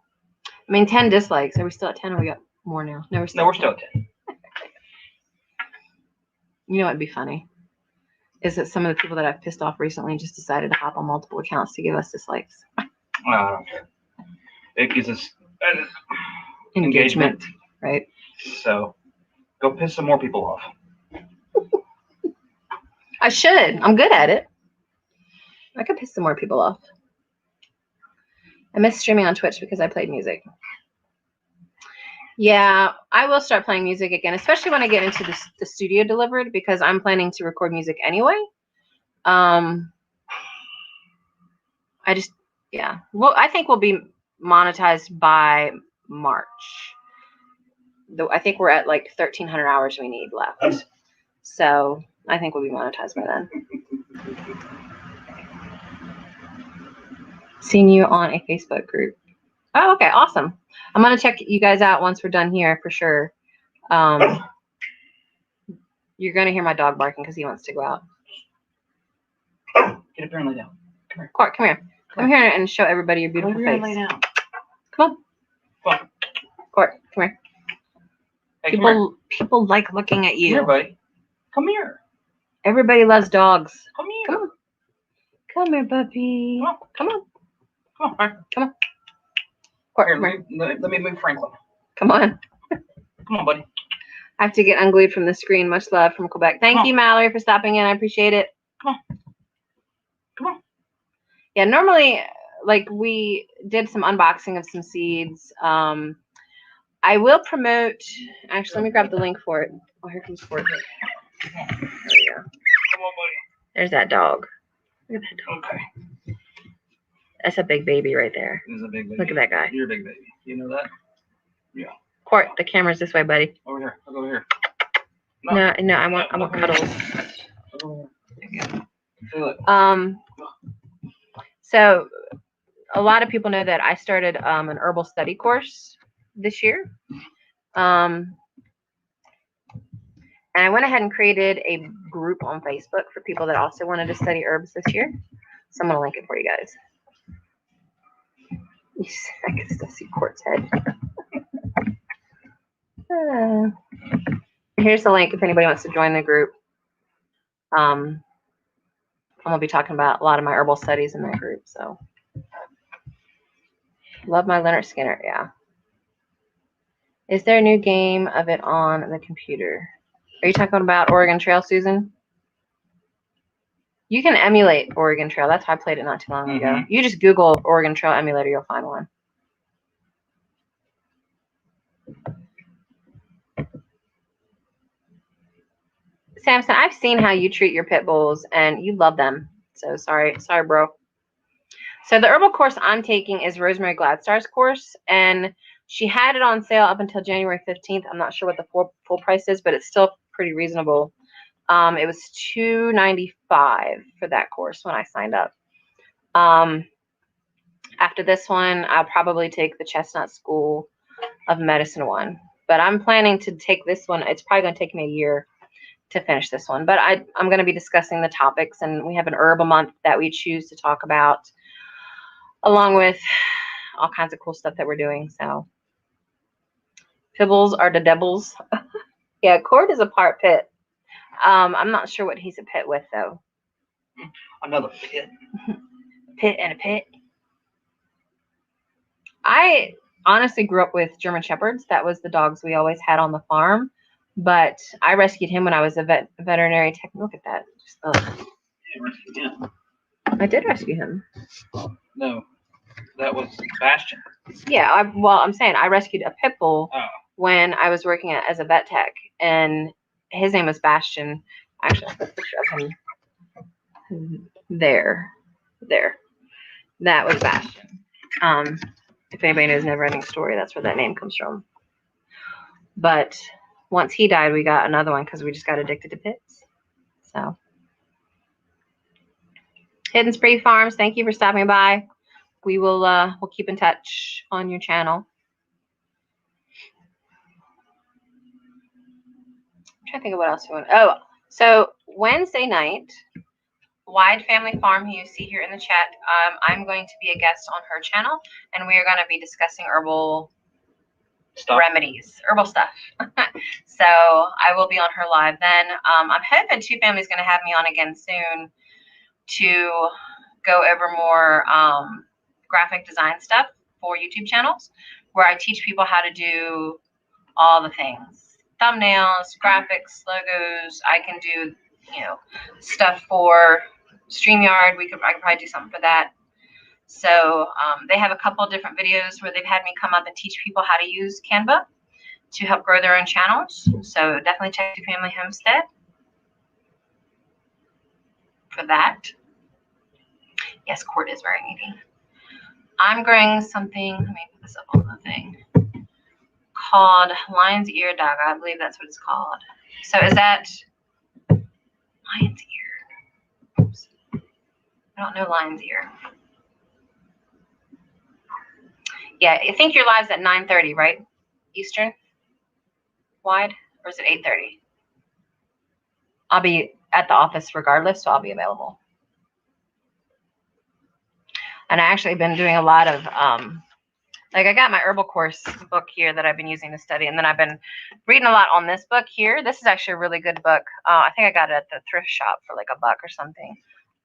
I mean, 10 dislikes. Are we still at 10 or we got more now? No, we're still at 10. You know what would be funny? Is that some of the people that I've pissed off recently just decided to hop on multiple accounts to give us dislikes. I don't care. It gives us engagement, right? So go piss some more people off. I should. I'm good at it. I could piss some more people off. I miss streaming on Twitch because I played music. Yeah, I will start playing music again, especially when I get into the studio delivered, because I'm planning to record music anyway. Yeah. Well, I think we'll be monetized by March. Though I think we're at like 1,300 hours we need left. So I think we'll be monetized by then. Seen you on a Facebook group. Oh, okay, awesome. I'm gonna check you guys out once we're done here for sure. You're gonna hear my dog barking because he wants to go out. Get up here and lay down. Come here. Court, come here. Come here and show everybody your beautiful face. Lay down. Come on. Come on. Court, come here. Hey, people like looking at you. Come here, buddy. Come here. Everybody loves dogs. Come here. Come on. Come here, puppy. Come on. Come on. Come on. Court, here, let me move Franklin. Come on. Come on, buddy. I have to get unglued from the screen. Much love from Quebec. Thank you, Mallory, for stopping in. I appreciate it. Come Come on. Yeah, normally, like, we did some unboxing of some seeds. I will promote. Actually, let me grab the link for it. Oh, here comes Fort. There we go. Come on, buddy. There's that dog. Look at that dog. Okay. That's a big baby right there. He's a big baby. Look at that guy. You're a big baby. You know that? Yeah. Court, the camera's this way, buddy. Over here. I'll go over here. No, I want cuddles. So a lot of people know that I started an herbal study course this year. And I went ahead and created a group on Facebook for people that also wanted to study herbs this year. So I'm going to link it for you guys. I can still see Court's head. Here's the link if anybody wants to join the group. I'm going to be talking about a lot of my herbal studies in that group. So, love my Leonard Skinner. Yeah. Is there a new game of it on the computer? Are you talking about Oregon Trail, Susan? You can emulate Oregon Trail. That's how I played it not too long ago. You just Google Oregon Trail emulator, you'll find one. Samson, I've seen how you treat your pit bulls, and you love them. So sorry, bro. So the herbal course I'm taking is Rosemary Gladstar's course, and she had it on sale up until January 15th. I'm not sure what the full price is, but it's still pretty reasonable. It was $295 for that course when I signed up. After this one, I'll probably take the Chestnut School of Medicine one, but I'm planning to take this one. It's probably going to take me a year to finish this one, but I'm going to be discussing the topics, and we have an herb a month that we choose to talk about, along with all kinds of cool stuff that we're doing. So Pibbles are the devils. Yeah, Cord is a part pit. I'm not sure what he's a pit with, though. Another pit. Pit and a pit. I honestly grew up with German Shepherds. That was the dogs we always had on the farm. But I rescued him when I was a veterinary tech. Look at that. You rescued him. I did rescue him. No, that was Bastion. Yeah, I'm saying I rescued a pit bull when I was working as a vet tech, and his name was Bastion. Actually, I'll put a picture of him there. That was Bastion. If anybody knows Neverending Story, that's where that name comes from. But once he died, we got another one because we just got addicted to pits. So, Hidden Spree Farms, thank you for stopping by. We will we'll keep in touch on your channel. I'm trying to think of what else we want. Oh, so Wednesday night, Wide Family Farm, who you see here in the chat, I'm going to be a guest on her channel, and we are going to be discussing herbal remedies, herbal stuff. So I will be on her live then. I'm hoping Two Family's going to have me on again soon to go over more graphic design stuff for YouTube channels, where I teach people how to do all the things: thumbnails, graphics, logos. I can do, stuff for StreamYard. I could probably do something for that. So they have a couple of different videos where they've had me come up and teach people how to use Canva to help grow their own channels. So definitely check Two Family Homestead for that. Yes, Court is very needy. I'm growing something, let me put this up on the thing, called Lion's Ear Daga. I believe that's what it's called. So is that Lion's Ear? Oops. I don't know Lion's Ear. Yeah, I think your live's at 9:30, right? Eastern? Wide? Or is it 8:30? I'll be at the office regardless, so I'll be available. And I actually been doing a lot of, I got my herbal course book here that I've been using to study, and then I've been reading a lot on this book here. This is actually a really good book. I think I got it at the thrift shop for like $1 or something.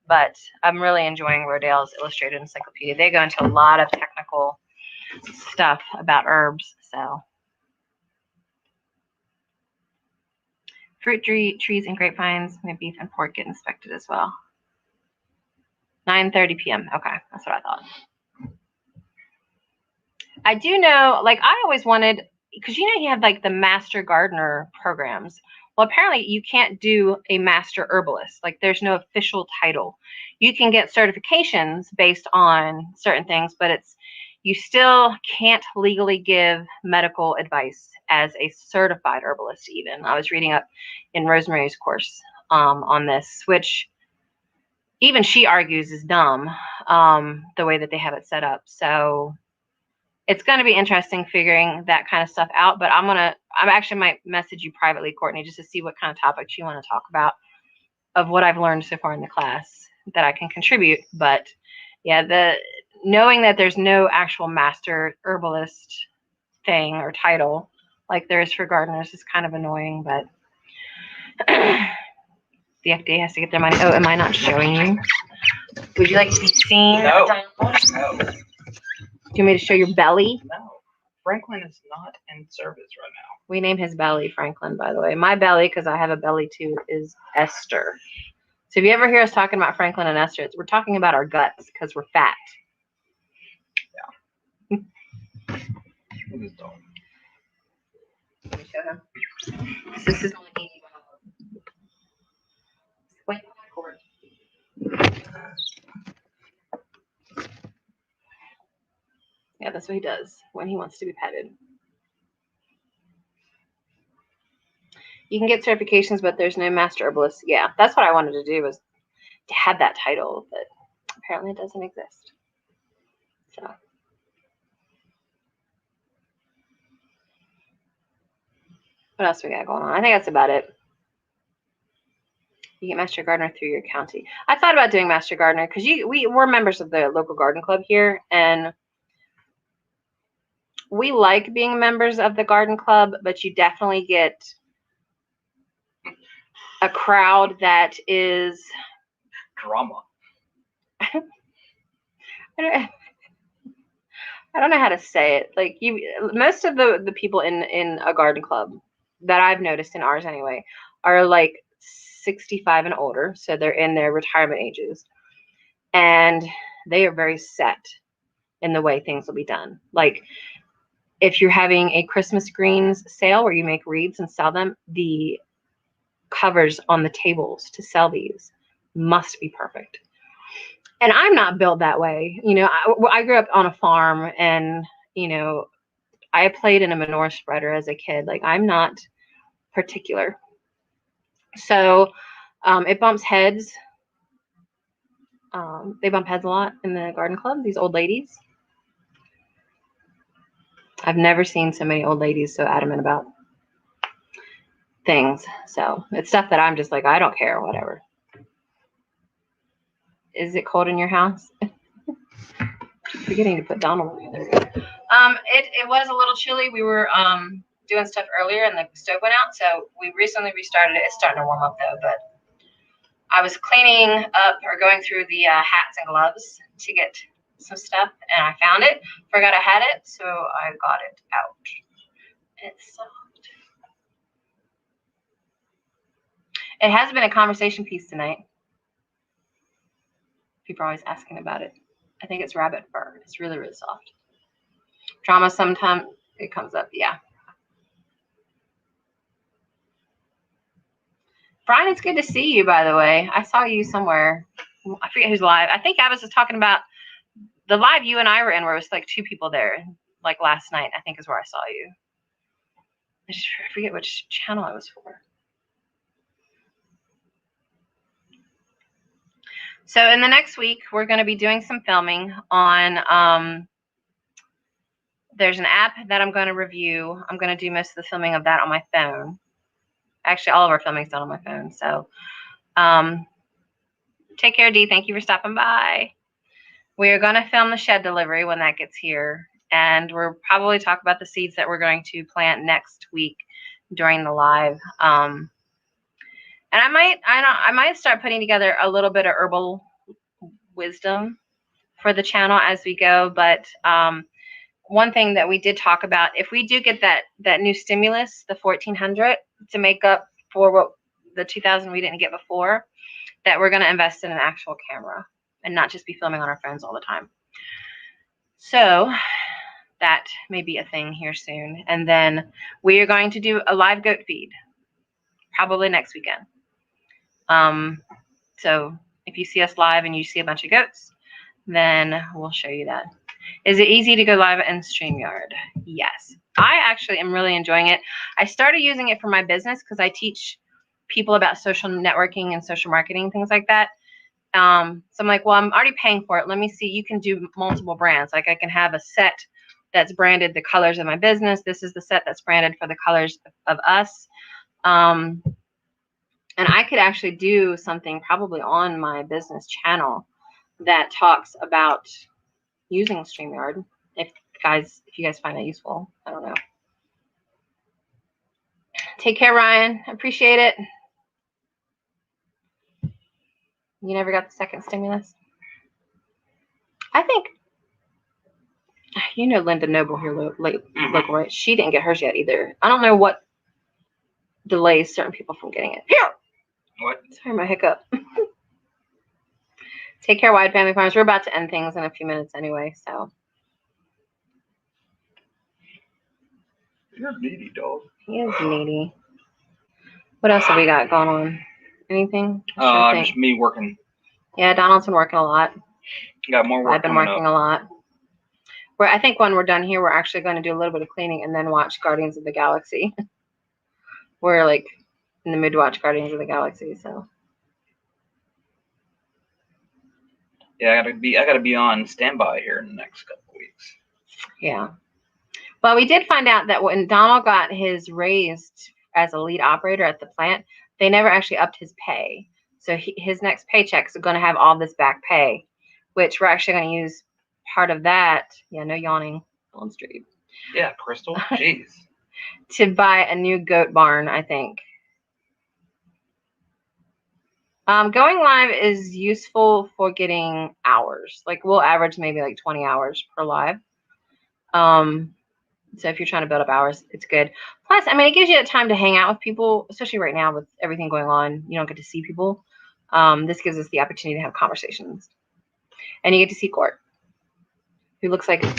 But I'm really enjoying Rodale's Illustrated Encyclopedia. They go into a lot of technical stuff about herbs. So, fruit trees and grapevines, my beef and pork get inspected as well. 9:30 p.m. Okay, that's what I thought. I do know, like, I always wanted, because you have like the master gardener programs. Well, apparently you can't do a master herbalist. Like, there's no official title. You can get certifications based on certain things, but you still can't legally give medical advice as a certified herbalist. Even I was reading up in Rosemary's course on this, which even she argues is dumb, the way that they have it set up. So it's going to be interesting figuring that kind of stuff out. But I actually might message you privately, Courtney, just to see what kind of topics you want to talk about of what I've learned so far in the class that I can contribute. But yeah, knowing that there's no actual master herbalist thing or title like there is for gardeners is kind of annoying. But the FDA has to get their money. Oh, am I not showing you? Would you like to be seen? No. No. Do you want me to show your belly? No. Franklin is not in service right now. We name his belly Franklin, by the way. My belly, because I have a belly too, is Esther. So if you ever hear us talking about Franklin and Esther, we're talking about our guts because we're fat. Yeah. Look at this dog. Let me show him. This is my wait, cord. Yeah, that's what he does when he wants to be petted. You can get certifications, but there's no master herbalist. Yeah, that's what I wanted to do, was to have that title, but apparently it doesn't exist. So what else we got going on? I think that's about it. You get Master Gardener through your county. I thought about doing Master Gardener because we're members of the local garden club here, and we like being members of the garden club, but you definitely get a crowd that is drama. I don't know how to say it. Like, most of the people in a garden club that I've noticed in ours anyway are like 65 and older, so they're in their retirement ages, and they are very set in the way things will be done. Like, if you're having a Christmas greens sale where you make wreaths and sell them, the covers on the tables to sell these must be perfect. And I'm not built that way. I grew up on a farm, and I played in a manure spreader as a kid. Like, I'm not particular. So it bumps heads. They bump heads a lot in the garden club, these old ladies. I've never seen so many old ladies so adamant about things. So it's stuff that I'm just like, I don't care, whatever. Is it cold in your house? Forgetting to put Donald in there. It was a little chilly. We were doing stuff earlier and the stove went out, so we recently restarted it. It's starting to warm up though, but I was cleaning up or going through the hats and gloves to get some stuff, and I found it. Forgot I had it, so I got it out. It's soft. It has been a conversation piece tonight. People are always asking about it. I think it's rabbit fur. It's really, really soft. Drama, sometimes it comes up. Yeah. Brian, it's good to see you, by the way. I saw you somewhere. I forget who's live. I think I was just talking about the live you and I were in, where it was like 2 people there. Like last night, I think is where I saw you. I forget which channel it was for. So in the next week, we're going to be doing some filming on, there's an app that I'm going to review. I'm going to do most of the filming of that on my phone. Actually, all of our filming is done on my phone. So take care, Dee. Thank you for stopping by. We are going to film the shed delivery when that gets here. And we'll probably talk about the seeds that we're going to plant next week during the live. And I might start putting together a little bit of herbal wisdom for the channel as we go. But one thing that we did talk about, if we do get that new stimulus, the 1,400, to make up for what the 2,000 we didn't get before, that we're going to invest in an actual camera. and not just be filming on our phones all the time. So that may be a thing here soon. And then we are going to do a live goat feed probably next weekend. So if you see us live and you see a bunch of goats, then we'll show you that. Is it easy to go live in StreamYard? Yes. I actually am really enjoying it. I started using it for my business because I teach people about social networking and social marketing, things like that. So I'm like, well, I'm already paying for it. Let me see. You can do multiple brands. Like I can have a set that's branded the colors of my business. This is the set that's branded for the colors of us. And I could actually do something probably on my business channel that talks about using StreamYard. If you guys find that useful, I don't know. Take care, Ryan. Appreciate it. You never got the second stimulus? I think, you know, Linda Noble here, local, right? She didn't get hers yet either. I don't know what delays certain people from getting it. Here. What? Sorry, my hiccup. Take care, Wide Family Farms. We're about to end things in a few minutes anyway, so. You're needy, dog. He is needy. What else have we got going on? Anything? Just me working. Yeah, Donald's been working a lot. Got more work. I've been working a lot. I think when we're done here, we're actually going to do a little bit of cleaning and then watch Guardians of the Galaxy. We're like in the mood to watch Guardians of the Galaxy, so. Yeah, I gotta be on standby here in the next couple of weeks. Yeah. Well, we did find out that when Donald got his raised as a lead operator at the plant, they never actually upped his pay. So his next paychecks are going to have all this back pay, which we're actually going to use part of that. Yeah, no yawning on street. Yeah, Crystal. Jeez. To buy a new goat barn, I think. Going live is useful for getting hours. Like we'll average maybe like 20 hours per live. So if you're trying to build up hours, it's good. Plus, I mean, it gives you time to hang out with people, especially right now with everything going on. You don't get to see people. This gives us the opportunity to have conversations. And you get to see Court, who looks like that.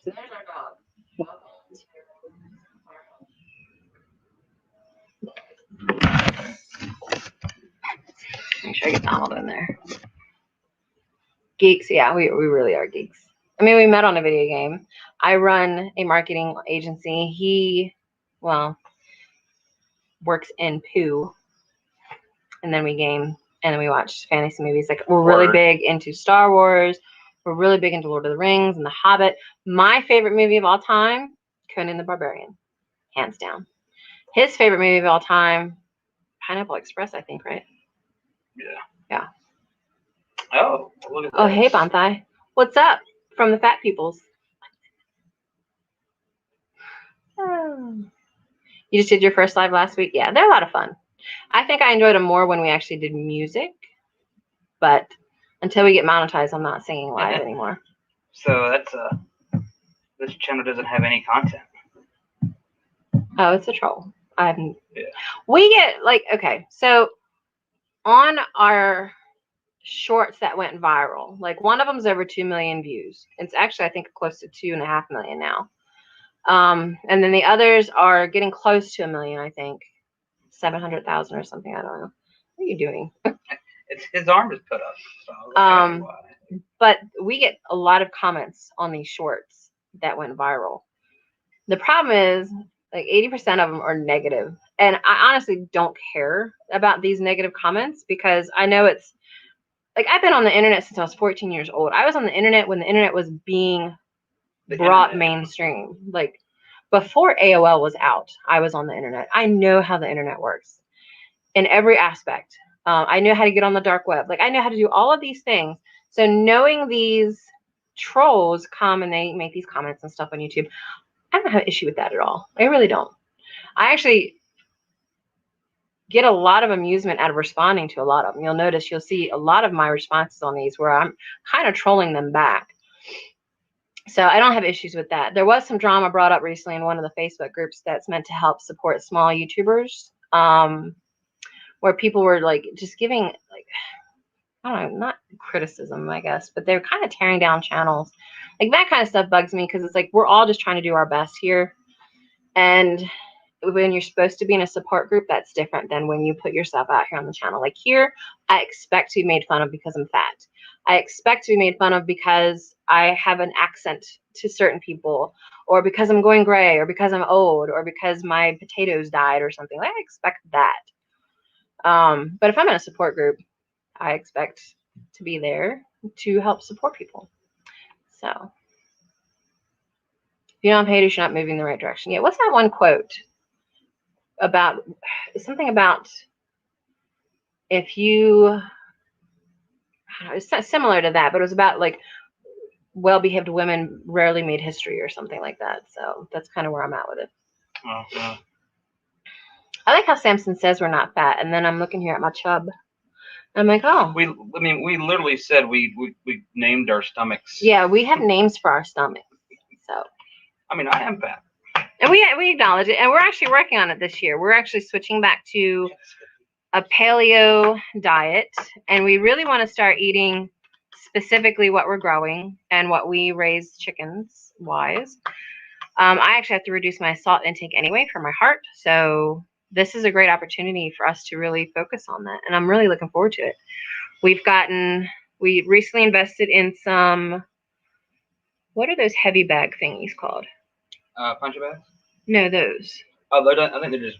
So there's our dog. Make sure I get Donald in there. Geeks, yeah, we really are geeks. I mean, we met on a video game. I run a marketing agency. He, well, works in Pooh. And then we game, and then we watch fantasy movies. Like, we're really big into Star Wars. We're really big into Lord of the Rings and The Hobbit. My favorite movie of all time, Conan the Barbarian, hands down. His favorite movie of all time, Pineapple Express, I think, right? Yeah. Yeah. Oh, look at that. Oh, hey, 𝙒𝘼𝙔𝙖. What's up from the Fat Peoples? Oh. You just did your first live last week? Yeah, they're a lot of fun. I think I enjoyed them more when we actually did music. But until we get monetized, I'm not singing live anymore. So that's this channel doesn't have any content. Oh, it's a troll. Yeah. We get like, okay, so on our shorts that went viral, like one of them's over 2 million views. It's actually, I think, close to 2.5 million now. And then the others are getting close to 1 million, I think. 700,000 or something. I don't know. What are you doing? It's his arm is put up. So but we get a lot of comments on these shorts that went viral. The problem is like 80% of them are negative. And I honestly don't care about these negative comments because I know it's like I've been on the internet since I was 14 years old. I was on the internet when the internet was being brought mainstream. Like before AOL was out, I was on the internet. I know how the internet works in every aspect. I know how to get on the dark web. Like I know how to do all of these things. So knowing these trolls come and they make these comments and stuff on YouTube, I don't have an issue with that at all. I really don't. I actually get a lot of amusement out of responding to a lot of them. You'll notice, you'll see a lot of my responses on these where I'm kind of trolling them back. So I don't have issues with that. There was some drama brought up recently in one of the Facebook groups that's meant to help support small YouTubers, where people were like just giving like, I don't know, not criticism, I guess, but they're kind of tearing down channels. Like that kind of stuff bugs me because it's like we're all just trying to do our best here. And when you're supposed to be in a support group, that's different than when you put yourself out here on the channel. Like here, I expect to be made fun of because I'm fat. I expect to be made fun of because I have an accent to certain people, or because I'm going gray, or because I'm old, or because my potatoes died or something. Like, I expect that. But if I'm in a support group, I expect to be there to help support people. So if you don't hate us, you're not moving in the right direction. Yeah, what's that one quote about? Something about if you, I don't know, it's similar to that, but it was about like well-behaved women rarely made history or something like that. So that's kind of where I'm at with it. Uh-huh. I like how Samson says we're not fat, and then I'm looking here at my chub. I'm like, oh. We literally said we named our stomachs. Yeah, we have names for our stomachs. So. I mean, I am fat. And we acknowledge it, and we're actually working on it this year. We're actually switching back to a paleo diet, and we really want to start eating specifically what we're growing and what we raise chickens wise. I actually have to reduce my salt intake anyway for my heart, so this is a great opportunity for us to really focus on that, and I'm really looking forward to it. We recently invested in some, what are those heavy bag thingies called? Punch bags? No, those. Oh, I think they're just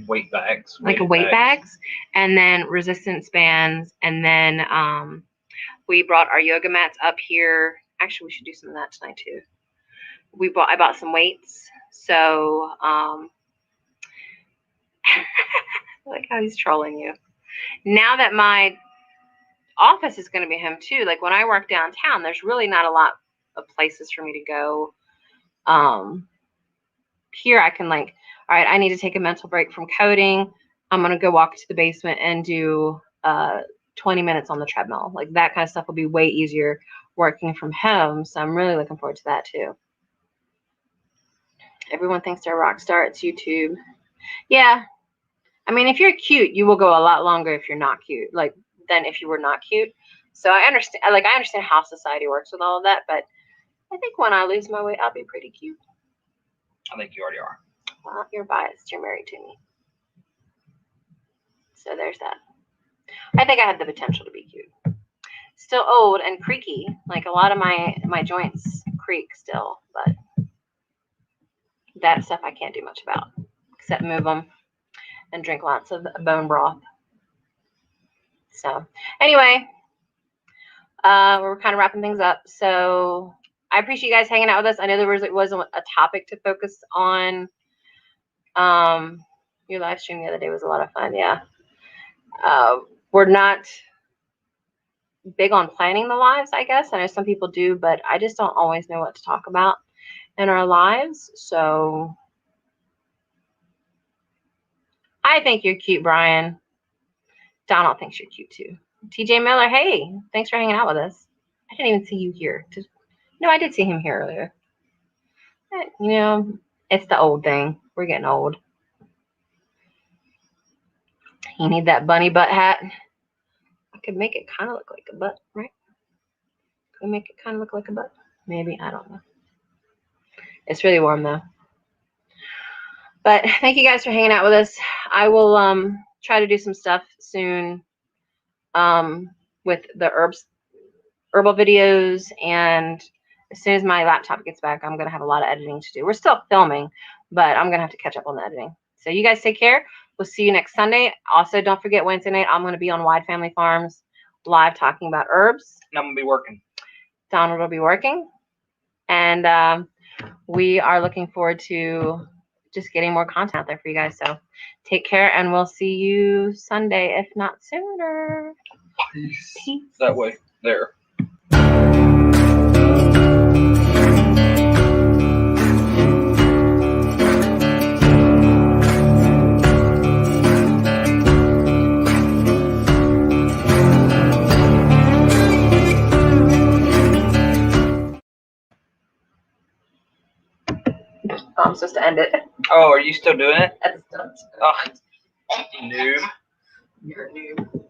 weight bags. Like weight bags, and then resistance bands, and then we brought our yoga mats up here. Actually, we should do some of that tonight too. I bought some weights, so I like how he's trolling you. Now that my office is going to be home too, like when I work downtown, there's really not a lot of places for me to go. Here I can like, all right, I need to take a mental break from coding. I'm going to go walk to the basement and do 20 minutes on the treadmill. Like that kind of stuff will be way easier working from home. So I'm really looking forward to that too. Everyone thinks they're a rock star. It's YouTube. Yeah. I mean, if you're cute, you will go a lot longer if you're not cute, like than if you were not cute. So I understand how society works with all of that, but I think when I lose my weight, I'll be pretty cute. I think you already are. Well, you're biased. You're married to me. So there's that. I think I have the potential to be cute. Still old and creaky. Like a lot of my joints creak still, but that stuff I can't do much about except move them and drink lots of bone broth. So anyway, we're kind of wrapping things up. So I appreciate you guys hanging out with us. I know it wasn't a topic to focus on. Your live stream the other day was a lot of fun. Yeah. We're not big on planning the lives, I guess. I know some people do, but I just don't always know what to talk about in our lives. So I think you're cute, Brian. Donald thinks you're cute too. TJ Miller, hey, thanks for hanging out with us. I didn't even see you here. No, I did see him here earlier. You know, it's the old thing. We're getting old. You need that bunny butt hat. I could make it kind of look like a butt, right? Could make it kind of look like a butt? Maybe. I don't know. It's really warm though. But thank you guys for hanging out with us. I will try to do some stuff soon with the herbal videos, and as soon as my laptop gets back, I'm going to have a lot of editing to do. We're still filming, but I'm going to have to catch up on the editing. So you guys take care. We'll see you next Sunday. Also, don't forget Wednesday night, I'm going to be on Wide Family Farms live talking about herbs. And I'm going to be working. Donald will be working. And we are looking forward to just getting more content out there for you guys. So take care, and we'll see you Sunday, if not sooner. Peace. Peace. That way. There. Oh, I'm supposed to end it. Oh, are you still doing it? At the start. Oh. Noob. You're a noob.